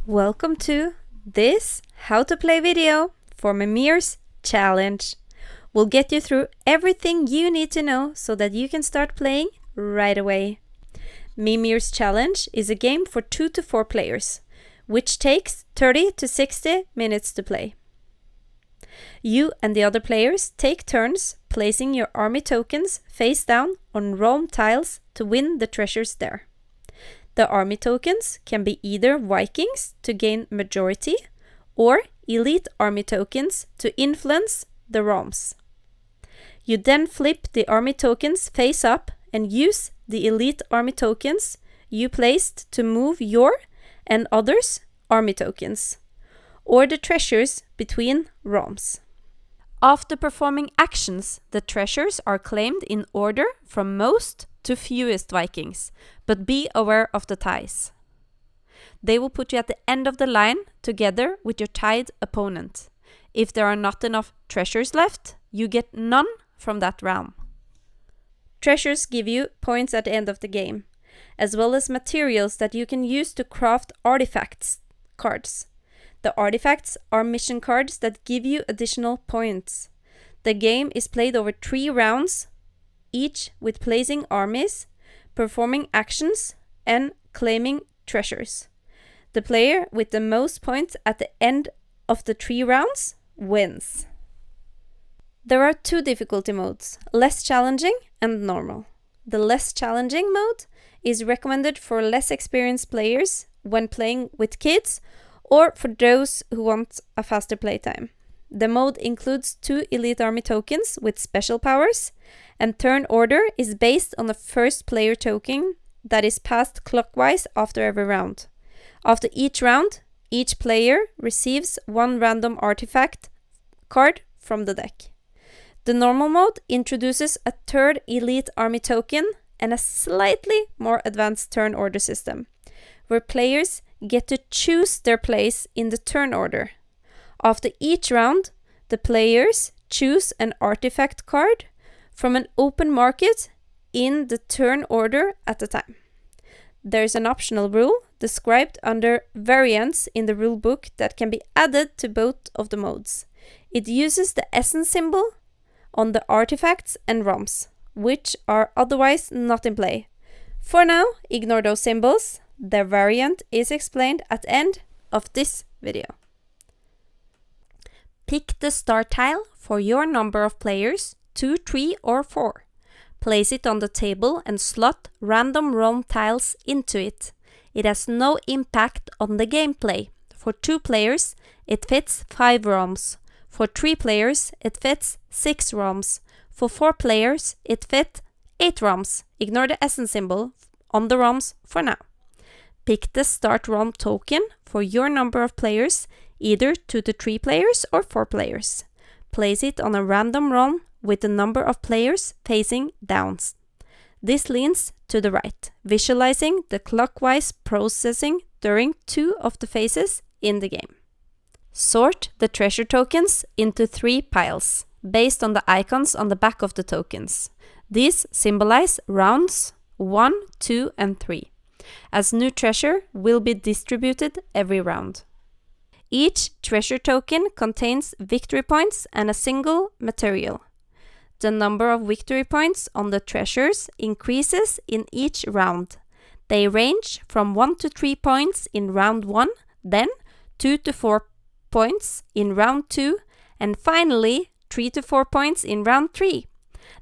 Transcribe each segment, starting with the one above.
Welcome to this How to Play video for Mimir's challenge. We'll get you through everything you need to know so that you can start playing right away. Mimir's challenge is a game for 2 to 4 players, which takes 30 to 60 minutes to play. You and the other players take turns placing your army tokens face down on realm tiles to win the treasures there. The army tokens can be either Vikings to gain majority or elite army tokens to influence the realms. You then flip the army tokens face up and use the elite army tokens you placed to move your and others' army tokens, or the treasures between realms. After performing actions, the treasures are claimed in order from most to fewest Vikings, but be aware of the ties. They will put you at the end of the line together with your tied opponent. If there are not enough treasures left, you get none from that realm. Treasures give you points at the end of the game, as well as materials that you can use to craft artifacts cards. The artifacts are mission cards that give you additional points. The game is played over 3 rounds, each with placing armies, performing actions, and claiming treasures. The player with the most points at the end of the 3 rounds wins. There are 2 difficulty modes, less challenging and normal. The less challenging mode is recommended for less experienced players when playing with kids or for those who want a faster playtime. The mode includes 2 elite army tokens with special powers, and turn order is based on the first player token that is passed clockwise after every round. After each round, each player receives 1 random artifact card from the deck. The normal mode introduces a 3rd elite army token and a slightly more advanced turn order system, where players get to choose their place in the turn order. After each round, the players choose an artifact card from an open market in the turn order at a time. There is an optional rule described under variants in the rulebook that can be added to both of the modes. It uses the essence symbol on the artifacts and realms, which are otherwise not in play. For now, ignore those symbols. The variant is explained at the end of this video. Pick the start tile for your number of players, 2, 3, or 4. Place it on the table and slot random realm tiles into it. It has no impact on the gameplay. For 2 players, it fits 5 realms. For 3 players, it fits 6 realms. For 4 players, it fits 8 realms. Ignore the essence symbol on the realms for now. Pick the start realm token for your number of players, either 2 to 3 players or 4 players. Place it on a random realm with the number of players facing down. This leans to the right, visualizing the clockwise processing during 2 of the phases in the game. Sort the treasure tokens into 3 piles, based on the icons on the back of the tokens. These symbolize rounds 1, 2, and 3, as new treasure will be distributed every round. Each treasure token contains victory points and a single material. The number of victory points on the treasures increases in each round. They range from 1 to 3 points in round 1, then 2 to 4 points in round 2, and finally 3 to 4 points in round 3.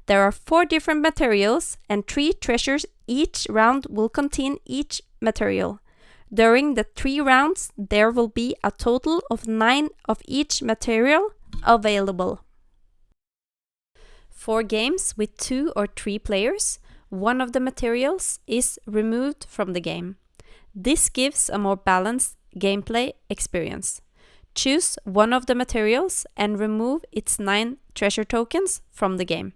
There are 4 different materials and 3 treasures each round will contain each material. During the 3 rounds, there will be a total of 9 of each material available. For games with 2 or 3 players, one of the materials is removed from the game. This gives a more balanced gameplay experience. Choose one of the materials and remove its 9 treasure tokens from the game.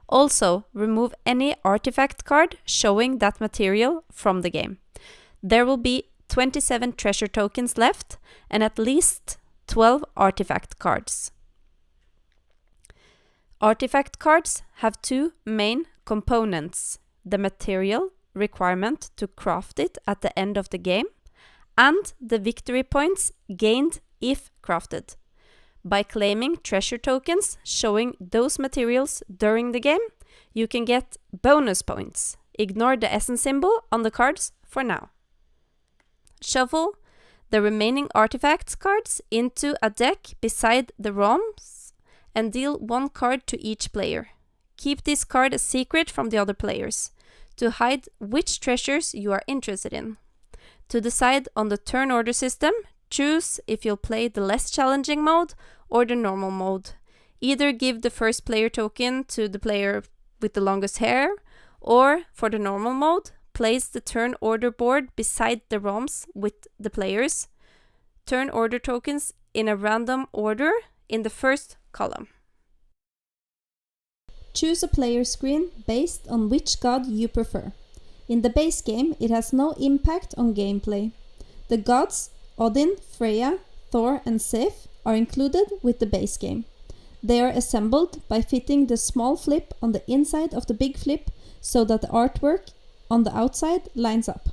Also, remove any artifact card showing that material from the game. There will be 27 treasure tokens left and at least 12 artifact cards. Artifact cards have 2 main components: the material requirement to craft it at the end of the game and the victory points gained if crafted. By claiming treasure tokens showing those materials during the game, you can get bonus points. Ignore the essence symbol on the cards for now. Shuffle the remaining artifacts cards into a deck beside the realms and deal 1 card to each player. Keep this card a secret from the other players to hide which treasures you are interested in. To decide on the turn order system, choose if you'll play the less challenging mode or the normal mode. Either give the first player token to the player with the longest hair, or for the normal mode, place the turn order board beside the realms with the players. Turn order tokens in a random order in the first column. Choose a player screen based on which god you prefer. In the base game, it has no impact on gameplay. The gods Odin, Freya, Thor and Sif are included with the base game. They are assembled by fitting the small flip on the inside of the big flip so that the artwork on the outside lines up.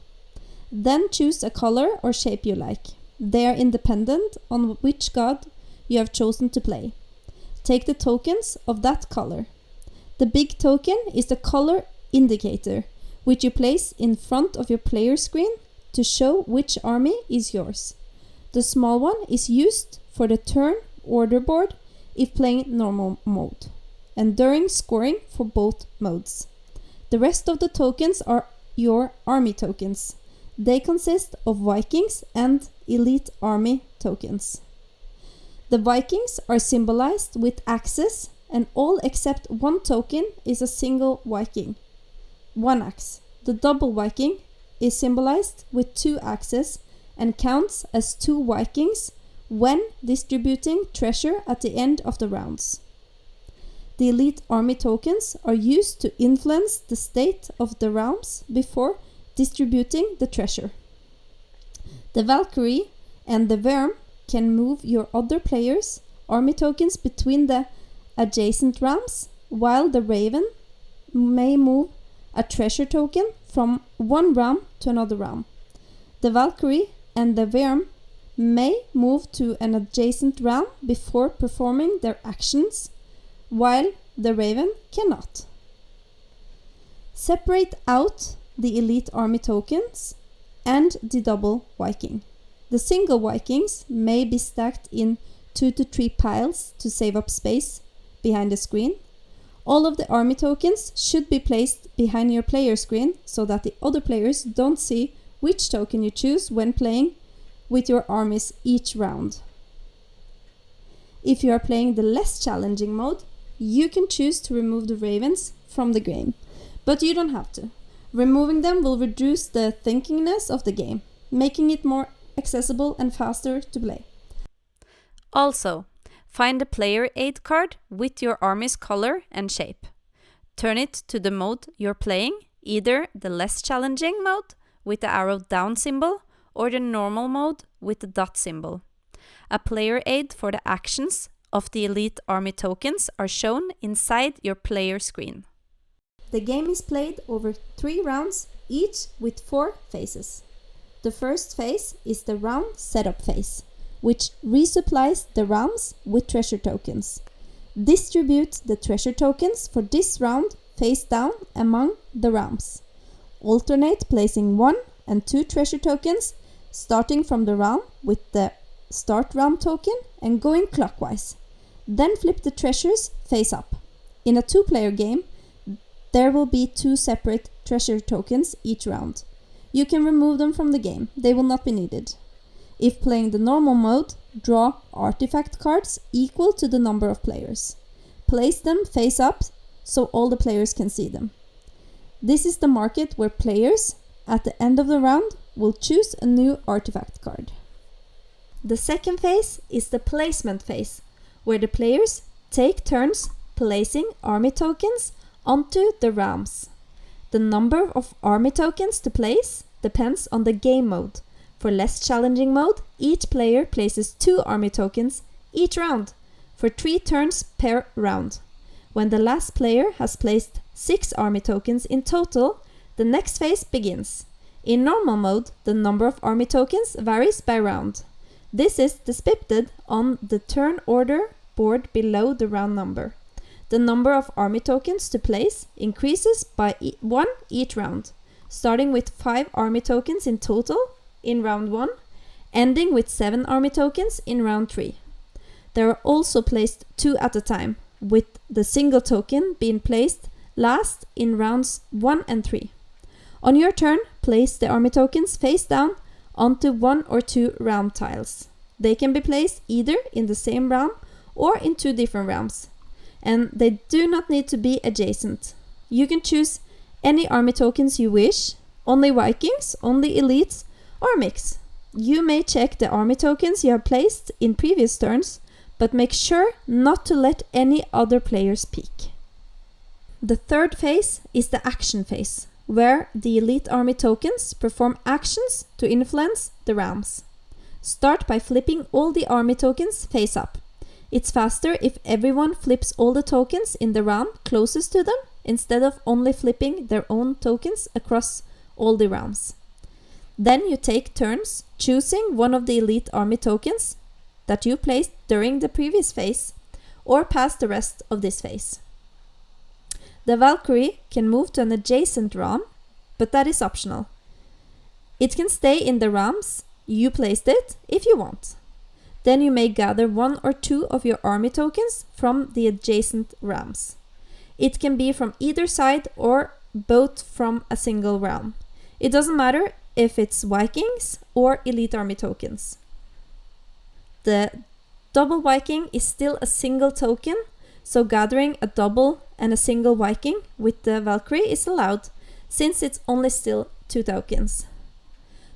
Then choose a color or shape you like. They are independent on which god you have chosen to play. Take the tokens of that color. The big token is the color indicator, which you place in front of your player screen to show which army is yours. The small one is used for the turn order board if playing normal mode, and during scoring for both modes. The rest of the tokens are your army tokens. They consist of Vikings and elite army tokens. The Vikings are symbolized with axes, and all except 1 token is a single Viking. 1 axe. The double Viking is symbolized with 2 axes and counts as 2 Vikings when distributing treasure at the end of the rounds. The elite army tokens are used to influence the state of the realms before distributing the treasure. The Valkyrie and the Worm can move your other players' army tokens between the adjacent realms, while the Raven may move a treasure token from one realm to another realm. The Valkyrie and the Worm may move to an adjacent realm before performing their actions, while the Raven cannot. Separate out the elite army tokens and the double Viking. The single Vikings may be stacked in 2 to 3 piles to save up space behind the screen. All of the army tokens should be placed behind your player screen so that the other players don't see which token you choose when playing with your armies each round. If you are playing the less challenging mode, you can choose to remove the ravens from the game, but you don't have to. Removing them will reduce the thinkiness of the game, making it more accessible and faster to play. Also, find a player aid card with your army's color and shape. Turn it to the mode you're playing, either the less challenging mode with the arrow down symbol or the normal mode with the dot symbol. A player aid for the actions of the elite army tokens are shown inside your player screen. The game is played over 3 rounds, each with 4 phases. The first phase is the round setup phase, which resupplies the rounds with treasure tokens. Distribute the treasure tokens for this round face down among the rounds. Alternate placing 1 and 2 treasure tokens, starting from the round with the start round token and going clockwise. Then flip the treasures face up. In a 2-player game, there will be 2 separate treasure tokens each round. You can remove them from the game, they will not be needed. If playing the normal mode, draw artifact cards equal to the number of players. Place them face up so all the players can see them. This is the market where players, at the end of the round, will choose a new artifact card. The second phase is the placement phase, where the players take turns placing army tokens onto the realms. The number of army tokens to place depends on the game mode. For less challenging mode, each player places 2 army tokens each round, for 3 turns per round. When the last player has placed 6 army tokens in total, the next phase begins. In normal mode, the number of army tokens varies by round. This is depicted on the turn order board below the round number. The number of army tokens to place increases by 1 each round, starting with 5 army tokens in total in round 1, ending with 7 army tokens in round 3. They are also placed 2 at a time, with the single token being placed last in rounds 1 and 3. On your turn, place the army tokens face down onto 1 or 2 round tiles. They can be placed either in the same realm or in 2 different realms, and they do not need to be adjacent. You can choose any army tokens you wish, only Vikings, only elites, or a mix. You may check the army tokens you have placed in previous turns, but make sure not to let any other players peek. The third phase is the action phase, where the elite army tokens perform actions to influence the realms. Start by flipping all the army tokens face up. It's faster if everyone flips all the tokens in the realm closest to them, instead of only flipping their own tokens across all the realms. Then you take turns choosing one of the elite army tokens that you placed during the previous phase, or pass the rest of this phase. The Valkyrie can move to an adjacent realm, but that is optional. It can stay in the realms you placed it if you want. Then you may gather 1 or 2 of your army tokens from the adjacent realms. It can be from either side or both from a single realm. It doesn't matter if it's Vikings or elite army tokens. The double Viking is still a single token, so gathering a double and a single Viking with the Valkyrie is allowed, since it's only still 2 tokens.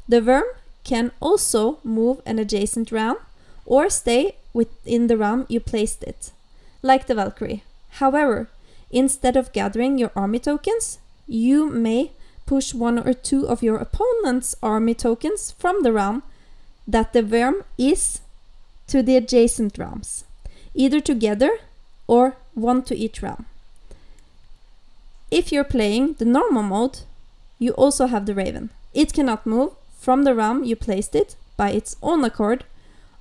The Worm can also move an adjacent realm or stay within the realm you placed it, like the Valkyrie. However, instead of gathering your army tokens, you may push 1 or 2 of your opponent's army tokens from the realm that the Worm is to the adjacent realms, either together or 1 to each realm. If you're playing the normal mode, you also have the Raven. It cannot move from the realm you placed it by its own accord,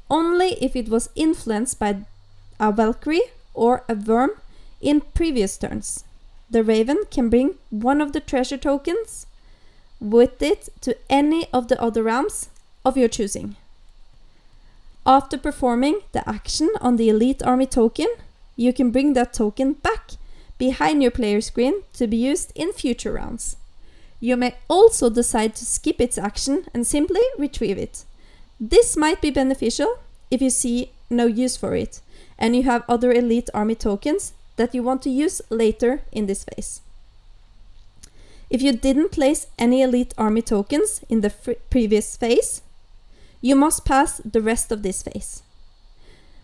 only if it was influenced by a Valkyrie or a Worm in previous turns. The Raven can bring 1 of the treasure tokens with it to any of the other realms of your choosing. After performing the action on the elite army token, you can bring that token back behind your player screen to be used in future rounds. You may also decide to skip its action and simply retrieve it. This might be beneficial if you see no use for it and you have other elite army tokens that you want to use later in this phase. If you didn't place any elite army tokens in the previous phase, you must pass the rest of this phase.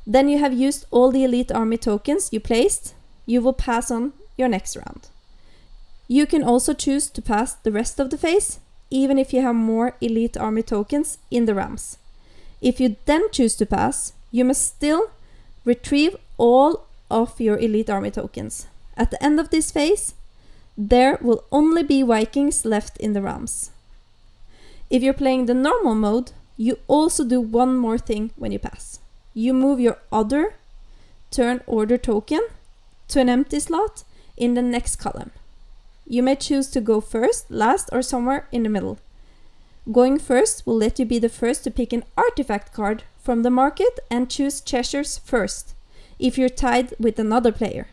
Then you have used all the elite army tokens you placed, you will pass on your next round. You can also choose to pass the rest of the phase, even if you have more elite army tokens in the realms. If you then choose to pass, you must still retrieve all of your elite army tokens. At the end of this phase, there will only be Vikings left in the realms. If you're playing the normal mode, you also do one more thing when you pass. You move your other turn order token to an empty slot in the next column. You may choose to go first, last, or somewhere in the middle. Going first will let you be the first to pick an artifact card from the market and choose treasures first, if you're tied with another player.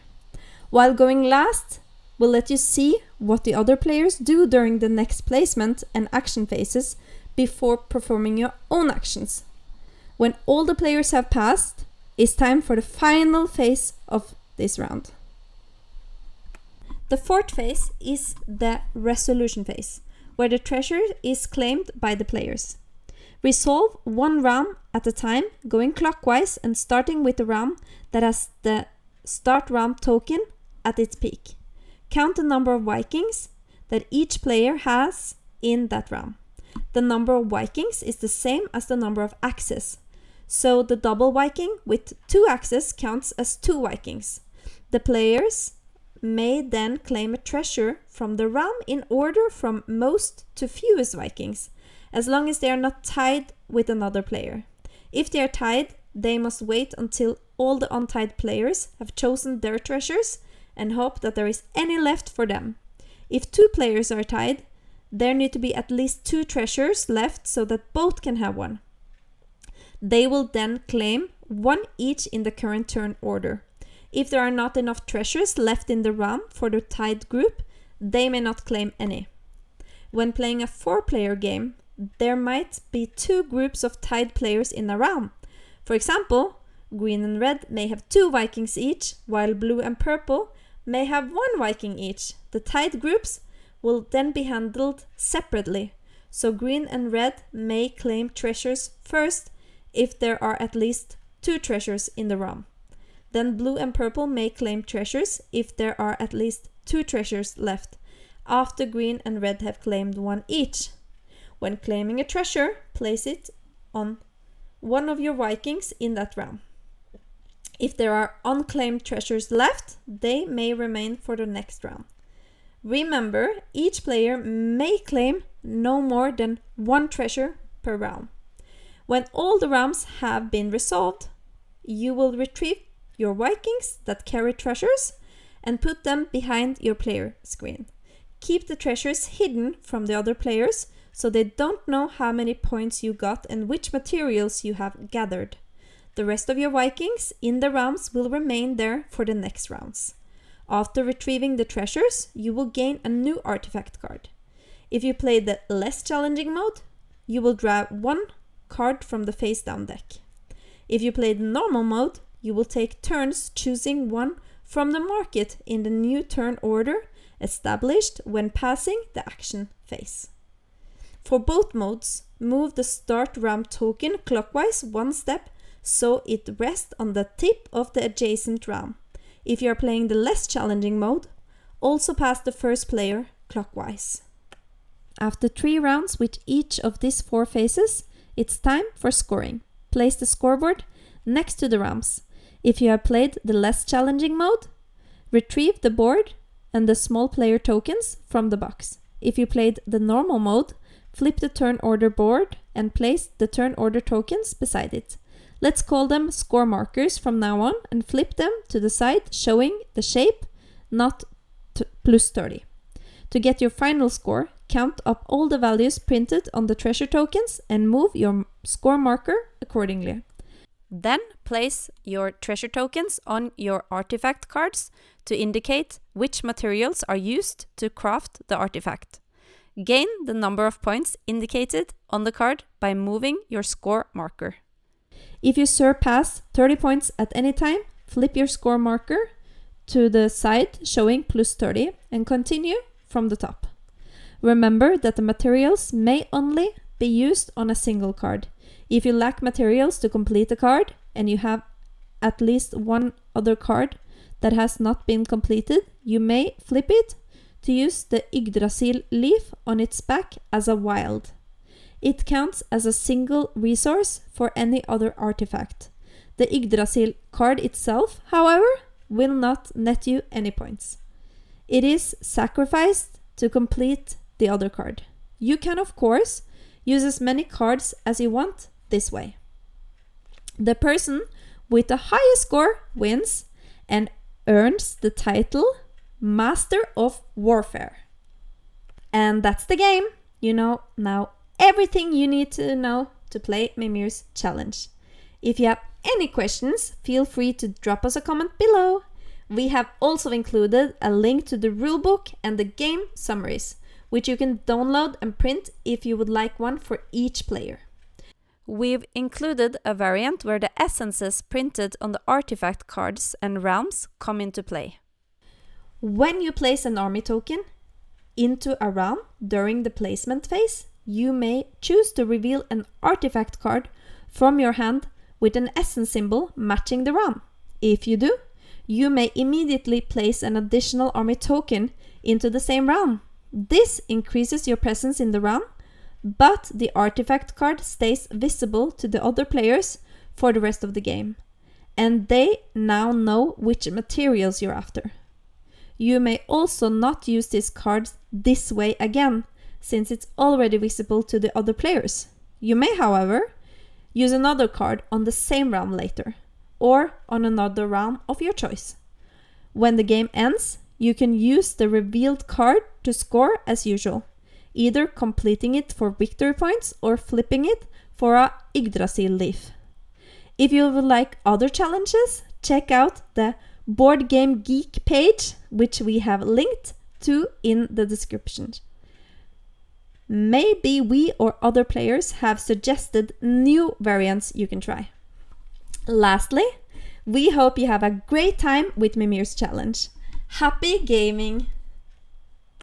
While going last will let you see what the other players do during the next placement and action phases before performing your own actions. When all the players have passed, it's time for the final phase of this round. The fourth phase is the resolution phase, where the treasure is claimed by the players. Resolve 1 realm at a time, going clockwise and starting with the realm that has the start realm token at its peak. Count the number of Vikings that each player has in that realm. The number of Vikings is the same as the number of axes, so the double Viking with 2 axes counts as 2 Vikings. The players may then claim a treasure from the realm in order from most to fewest Vikings, as long as they are not tied with another player. If they are tied, they must wait until all the untied players have chosen their treasures and hope that there is any left for them. If 2 players are tied, there need to be at least 2 treasures left so that both can have one. They will then claim 1 each in the current turn order. If there are not enough treasures left in the realm for the tied group, they may not claim any. When playing a 4-player game, there might be 2 groups of tied players in a realm. For example, green and red may have 2 Vikings each, while blue and purple may have 1 Viking each. The tied groups will then be handled separately, so green and red may claim treasures first if there are at least 2 treasures in the realm. Then blue and purple may claim treasures if there are at least 2 treasures left, after green and red have claimed 1 each. When claiming a treasure, place it on one of your Vikings in that realm. If there are unclaimed treasures left, they may remain for the next round. Remember, each player may claim no more than 1 treasure per round. When all the rounds have been resolved, you will retrieve your Vikings that carry treasures and put them behind your player screen. Keep the treasures hidden from the other players so they don't know how many points you got and which materials you have gathered. The rest of your Vikings in the rounds will remain there for the next rounds. After retrieving the treasures, you will gain a new artifact card. If you play the less challenging mode, you will draw 1 card from the face down deck. If you play the normal mode, you will take turns choosing 1 from the market in the new turn order established when passing the action phase. For both modes, move the start round token clockwise 1 step so it rests on the tip of the adjacent round. If you are playing the less challenging mode, also pass the first player clockwise. After 3 rounds with each of these 4 phases, it's time for scoring. Place the scoreboard next to the rounds. If you have played the less challenging mode, retrieve the board and the small player tokens from the box. If you played the normal mode, flip the turn order board and place the turn order tokens beside it. Let's call them score markers from now on and flip them to the side showing the shape, not plus 30. To get your final score, count up all the values printed on the treasure tokens and move your score marker accordingly. Then place your treasure tokens on your artifact cards to indicate which materials are used to craft the artifact. Gain the number of points indicated on the card by moving your score marker. If you surpass 30 points at any time, flip your score marker to the side showing plus 30 and continue from the top. Remember that the materials may only be used on a single card. If you lack materials to complete a card and you have at least 1 other card that has not been completed, you may flip it to use the Yggdrasil leaf on its back as a wild. It counts as a single resource for any other artifact. The Yggdrasil card itself, however, will not net you any points. It is sacrificed to complete the other card. You can, of course, use as many cards as you want this way. The person with the highest score wins and earns the title Master of Warfare. And that's the game. You know now everything you need to know to play Mimir's challenge. If you have any questions, feel free to drop us a comment below. We have also included a link to the rulebook and the game summaries, which you can download and print if you would like one for each player. We've included a variant where the essences printed on the artifact cards and realms come into play. When you place an army token into a realm during the placement phase, you may choose to reveal an artifact card from your hand with an essence symbol matching the realm. If you do, you may immediately place an additional army token into the same realm. This increases your presence in the realm, but the artifact card stays visible to the other players for the rest of the game, and they now know which materials you're after. You may also not use this card this way again, since it's already visible to the other players. You may, however, use another card on the same round later, or on another round of your choice. When the game ends, you can use the revealed card to score as usual, either completing it for victory points or flipping it for a Yggdrasil leaf. If you would like other challenges, check out the Board Game Geek page, which we have linked to in the description. Maybe we or other players have suggested new variants you can try. Lastly, we hope you have a great time with Mimir's challenge. Happy gaming!